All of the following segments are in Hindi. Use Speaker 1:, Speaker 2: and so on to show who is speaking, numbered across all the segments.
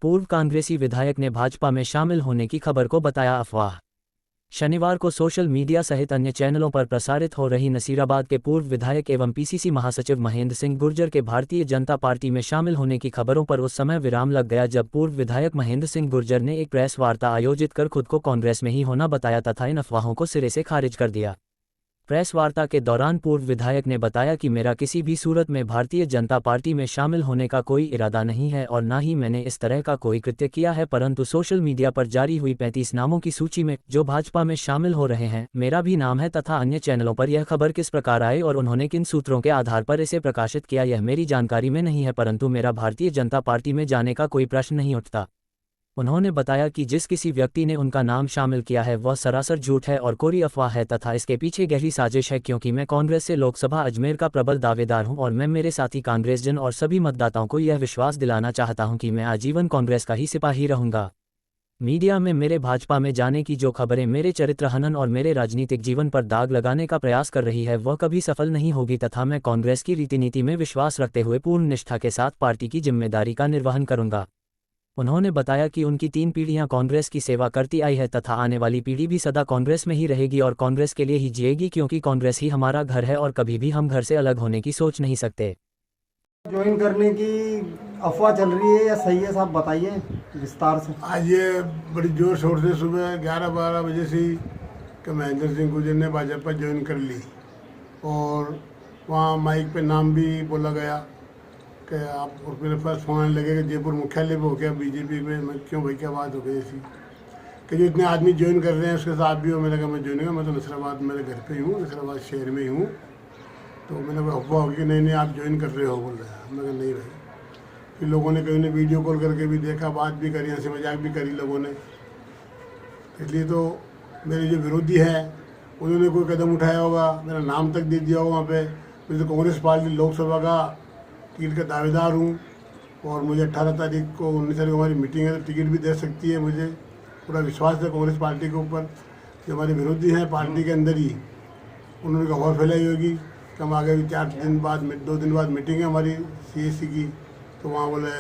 Speaker 1: पूर्व कांग्रेसी विधायक ने भाजपा में शामिल होने की खबर को बताया अफवाह। शनिवार को सोशल मीडिया सहित अन्य चैनलों पर प्रसारित हो रही नसीराबाद के पूर्व विधायक एवं पीसीसी महासचिव महेंद्र सिंह गुर्जर के भारतीय जनता पार्टी में शामिल होने की खबरों पर उस समय विराम लग गया जब पूर्व विधायक महेंद्र सिंह गुर्जर ने एक प्रेस वार्ता आयोजित कर खुद को कांग्रेस में ही होना बताया तथा इन अफवाहों को सिरे से खारिज कर दिया। प्रेस वार्ता के दौरान पूर्व विधायक ने बताया कि मेरा किसी भी सूरत में भारतीय जनता पार्टी में शामिल होने का कोई इरादा नहीं है और न ही मैंने इस तरह का कोई कृत्य किया है, परंतु सोशल मीडिया पर जारी हुई 35 नामों की सूची में जो भाजपा में शामिल हो रहे हैं मेरा भी नाम है तथा अन्य चैनलों पर यह खबर किस प्रकार आई और उन्होंने किन सूत्रों के आधार पर इसे प्रकाशित किया यह मेरी जानकारी में नहीं है, परंतु मेरा भारतीय जनता पार्टी में जाने का कोई प्रश्न नहीं उठता। उन्होंने बताया कि जिस किसी व्यक्ति ने उनका नाम शामिल किया है वह सरासर झूठ है और कोरी अफवाह है तथा इसके पीछे गहरी साजिश है, क्योंकि मैं कांग्रेस से लोकसभा अजमेर का प्रबल दावेदार हूं और मैं मेरे साथी कांग्रेसजन और सभी मतदाताओं को यह विश्वास दिलाना चाहता हूं कि मैं आजीवन कांग्रेस का ही सिपाही रहूंगा। मीडिया में मेरे भाजपा में जाने की जो खबरें मेरे चरित्र हनन और मेरे राजनीतिक जीवन पर दाग लगाने का प्रयास कर रही है वह कभी सफल नहीं होगी तथा मैं कांग्रेस की रीति नीति में विश्वास रखते हुए पूर्ण निष्ठा के साथ पार्टी की जिम्मेदारी का निर्वहन करूंगा। उन्होंने बताया कि उनकी 3 पीढ़ियां कांग्रेस की सेवा करती आई है तथा आने वाली पीढ़ी भी सदा कांग्रेस में ही रहेगी और कांग्रेस के लिए ही जिएगी, क्योंकि कांग्रेस ही हमारा घर है और कभी भी हम घर से अलग होने की सोच नहीं सकते।
Speaker 2: ज्वाइन करने की अफवाह चल रही है या सही है साहब, बताइए विस्तार से।
Speaker 3: आज ये बड़ी जोर शोर से सुबह 11-12 बजे से ही कि महेंद्र सिंह गुर्जर ने भाजपा ज्वाइन कर ली और वहाँ माइक पे नाम भी बोला गया कि आप, और मेरे पास फोन आने लगे कि जयपुर मुख्यालय पे हो गया बीजेपी में। मैं क्यों भाई क्या बात हो गई ऐसी कि जो इतने आदमी ज्वाइन कर रहे हैं उसके साथ भी हो। मैंने कहा मैं ज्वाइन करूँ, मैं तो नसराबाद मेरे घर पे ही हूँ, नसराबाद शहर में ही हूँ। तो मैंने अफवाह होगी नहीं आप ज्वाइन कर रहे हो बोल रहे हैं। मैं कहा नहीं भाई। फिर लोगों ने कहीं ने वीडियो कॉल करके भी देखा, बात भी करी, हंसी मजाक भी करी लोगों ने। इसलिए तो मेरे जो विरोधी है उन्होंने कोई कदम उठाया होगा, मेरा नाम तक दे दिया होगा वहाँ पे। मैं तो कांग्रेस पार्टी लोकसभा का टिकट का दावेदार हूँ और मुझे 18 तारीख को 19 तारीख को हमारी मीटिंग है तो टिकट भी दे सकती है। मुझे पूरा विश्वास है कांग्रेस पार्टी के ऊपर। जो हमारे विरोधी हैं पार्टी के अंदर ही, उन्होंने अफवाह फैलाई होगी कि हम आगे 2 दिन बाद मीटिंग है हमारी CSC की, तो वहाँ बोले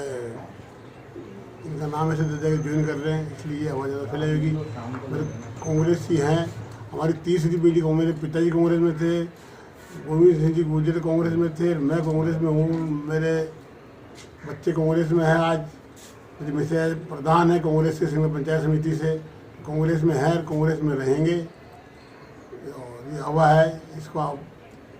Speaker 3: इनका नाम ऐसे दे देगा ज्वाइन कर रहे हैं, इसलिए हवा ज़्यादा फैलाई होगी। मेरे कांग्रेस ही हैं, हमारी तीसरी पीढ़ी को, मेरे पिताजी कांग्रेस में थे, गोविंद सिंह जी गुर्जर कांग्रेस में थे, मैं कांग्रेस में हूँ, मेरे बच्चे कांग्रेस में हैं। आज मेरी मिसेज प्रधान है कांग्रेस के सिंह पंचायत समिति से, कांग्रेस में है, कांग्रेस में रहेंगे। और ये हवा है, इसको आप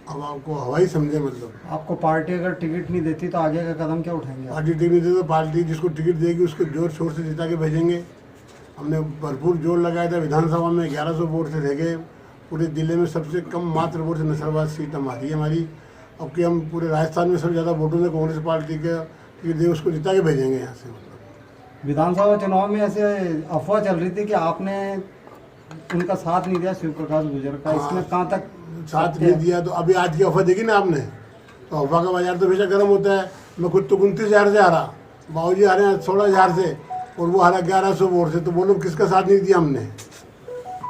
Speaker 3: हवा को हवा ही समझे। मतलब
Speaker 2: आपको पार्टी अगर टिकट नहीं देती तो आगे का कदम क्या उठाएंगे?
Speaker 3: पार्टी टिकट नहीं दे तो पार्टी जिसको टिकट देगी उसको जोर शोर से जिता के भेजेंगे। हमने भरपूर जोर लगाया था, विधानसभा में 1100 वोट से रह गए। पूरे जिले में सबसे कम मात्र वोट से नसराबाद सीट हमारी हमारी। अब कि हम पूरे राजस्थान में सबसे ज़्यादा वोटों से कांग्रेस पार्टी के टिकट दे उसको जिता के भेजेंगे यहाँ से। मतलब
Speaker 2: विधानसभा चुनाव में ऐसे अफवाह चल रही थी कि आपने उनका साथ नहीं दिया शिव प्रकाश गुर्जर का, इसमें कहाँ तक
Speaker 3: साथ नहीं दिया? तो अभी आज की अफवाह देखी ना आपने, तो अफवाह का बाजार तो हमेशा गर्म होता है। मैं खुद तो 29,000 से हारा, बाबूजी हारे हैं 16,000 से और वो हारा 1100 वोट से। तो बोलो किसका साथ नहीं दिया हमने?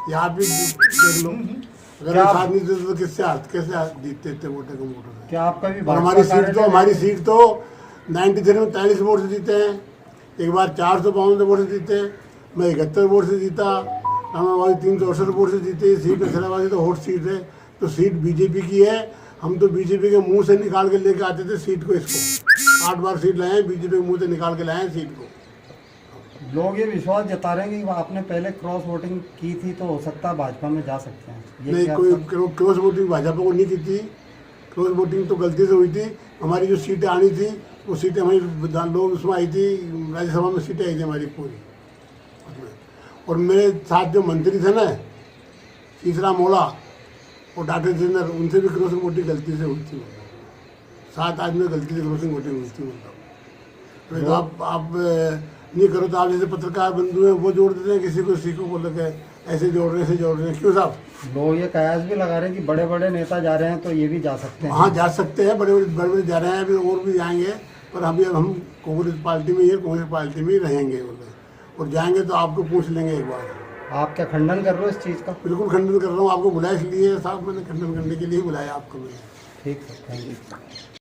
Speaker 3: यहाँ भी देख लो, अगर हम साथ नहीं देते तो कैसे जीतते थे वोटें कम वोटों से?
Speaker 2: क्या आपका भी?
Speaker 3: हमारी सीट तो 93 में 43 वोट से जीते हैं, एक बार 452 वोट से जीते। मैं 71 वोट से जीता, हमारी 368 वोट से जीते। सीट नसराबाद तो हॉट सीट है, तो सीट बीजेपी की है। हम तो बीजेपी के मुंह से निकाल के लेके आते थे सीट को। इसको 8 बार सीट लाए हैं, बीजेपी के मुंह से निकाल के लाए हैं सीट को।
Speaker 2: लोग ये विश्वास जता रहे हैं कि आपने पहले क्रॉस वोटिंग की थी तो हो सकता है भाजपा में जा सकते हैं।
Speaker 3: नहीं, कोई क्रॉस वोटिंग भाजपा को नहीं की थी। क्रॉस वोटिंग तो गलती से हुई थी। हमारी जो सीटें आनी थी वो सीटें हमारी लोग उसमें आई थी, राज्यसभा में सीटें आई थी हमारी पूरी। और मेरे साथ जो मंत्री थे ना, तीसरा मोला और डॉक्टर जिंदर, उनसे भी क्रॉसिंग वोटिंग गलती से हुई थी। 7 आदमी गलती से क्रॉसिंग वोटिंग हुई थी। मतलब तो आप नहीं करो तो आप जैसे पत्रकार बंधु हैं वो जोड़ देते हैं किसी को, किसी को बोल के ऐसे जोड़ रहे हैं, ऐसे जोड़ रहे हैं। क्यों साहब?
Speaker 2: लोग ये कयास भी लगा रहे हैं कि बड़े बड़े नेता जा रहे हैं तो ये भी जा सकते हैं।
Speaker 3: हाँ, जा सकते हैं, बड़े बड़े जा रहे हैं, अभी और भी जाएंगे। पर अभी अब हम कांग्रेस पार्टी में ही, कांग्रेस पार्टी में ही रहेंगे और जाएंगे तो आपको पूछ लेंगे एक बार।
Speaker 2: आप क्या खंडन कर रहे हो इस चीज़ का?
Speaker 3: बिल्कुल खंडन कर रहा हूँ। आपको बुलाया इसलिए साहब, मैंने खंडन करने के लिए बुलाया आपको। मैं
Speaker 2: ठीक है, थैंक यू।